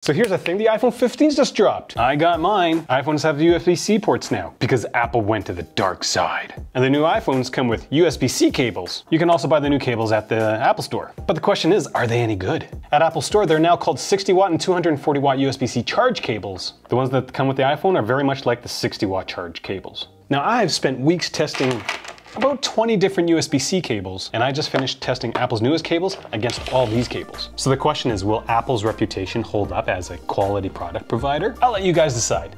So here's the thing, the iPhone 15's just dropped. I got mine. iPhones have USB-C ports now because Apple went to the dark side. And the new iPhones come with USB-C cables. You can also buy the new cables at the Apple Store. But the question is, are they any good? At Apple Store, they're now called 60 watt and 240 watt USB-C charge cables. The ones that come with the iPhone are very much like the 60 watt charge cables. Now I've spent weeks testing about 20 different USB-C cables, and I just finished testing Apple's newest cables against all these cables. So the question is, will Apple's reputation hold up as a quality product provider? I'll let you guys decide.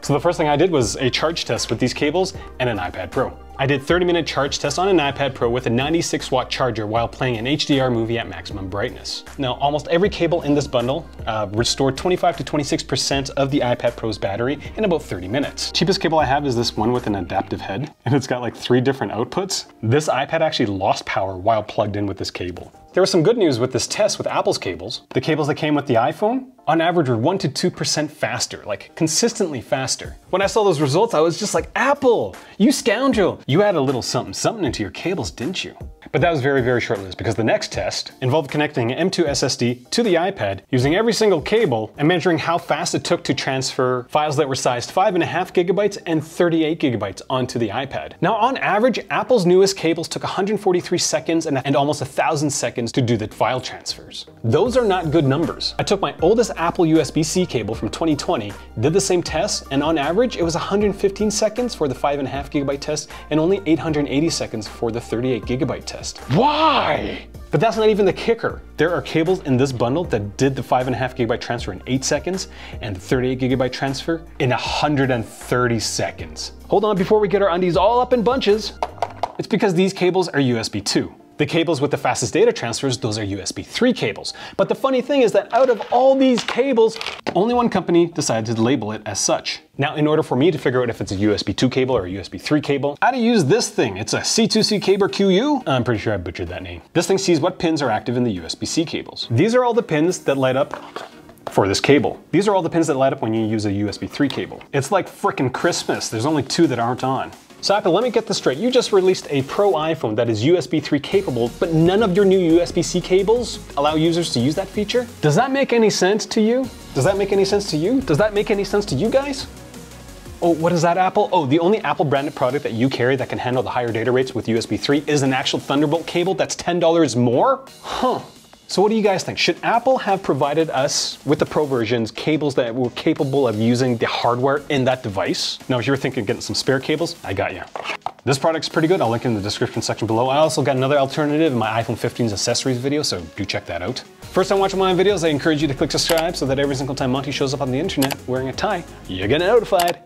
So the first thing I did was a charge test with these cables and an iPad Pro. I did 30-minute charge test on an iPad Pro with a 96 watt charger while playing an HDR movie at maximum brightness. Now, almost every cable in this bundle restored 25 to 26% of the iPad Pro's battery in about 30 minutes. Cheapest cable I have is this one with an adaptive head, and it's got like 3 different outputs. This iPad actually lost power while plugged in with this cable. There was some good news with this test with Apple's cables. The cables that came with the iPhone, on average, were 1 to 2% faster, like consistently faster. When I saw those results, I was just like, Apple, you scoundrel. You add a little something something into your cables, didn't you? But that was very, very short-lived because the next test involved connecting an M.2 SSD to the iPad using every single cable and measuring how fast it took to transfer files that were sized 5.5 gigabytes and 38 gigabytes onto the iPad. Now, on average, Apple's newest cables took 143 seconds and almost 1,000 seconds to do the file transfers. Those are not good numbers. I took my oldest Apple USB-C cable from 2020, did the same test, and on average, it was 115 seconds for the 5.5 gigabyte test and only 880 seconds for the 38 gigabyte test. Why? But that's not even the kicker. There are cables in this bundle that did the 5.5 gigabyte transfer in 8 seconds and the 38 gigabyte transfer in 130 seconds. Hold on before we get our undies all up in bunches. It's because these cables are USB 2. The cables with the fastest data transfers, those are USB 3 cables. But the funny thing is that out of all these cables, only one company decided to label it as such. Now, in order for me to figure out if it's a USB 2 cable or a USB 3 cable, I had to use this thing. It's a C2C cable QU. I'm pretty sure I butchered that name. This thing sees what pins are active in the USB-C cables. These are all the pins that light up for this cable. These are all the pins that light up when you use a USB 3 cable. It's like frickin' Christmas. There's only 2 that aren't on. So Apple, let me get this straight. You just released a Pro iPhone that is USB 3 capable, but none of your new USB-C cables allow users to use that feature? Does that make any sense to you? Does that make any sense to you? Does that make any sense to you guys? Oh, what is that, Apple? Oh, the only Apple branded product that you carry that can handle the higher data rates with USB 3 is an actual Thunderbolt cable that's $10 more? Huh. So what do you guys think? Should Apple have provided us with the Pro versions cables that were capable of using the hardware in that device? Now, if you're thinking of getting some spare cables, I got you. This product's pretty good. I'll link it in the description section below. I also got another alternative in my iPhone 15's accessories video, so do check that out. First time watching my videos, I encourage you to click subscribe so that every single time Monty shows up on the internet wearing a tie, you get notified.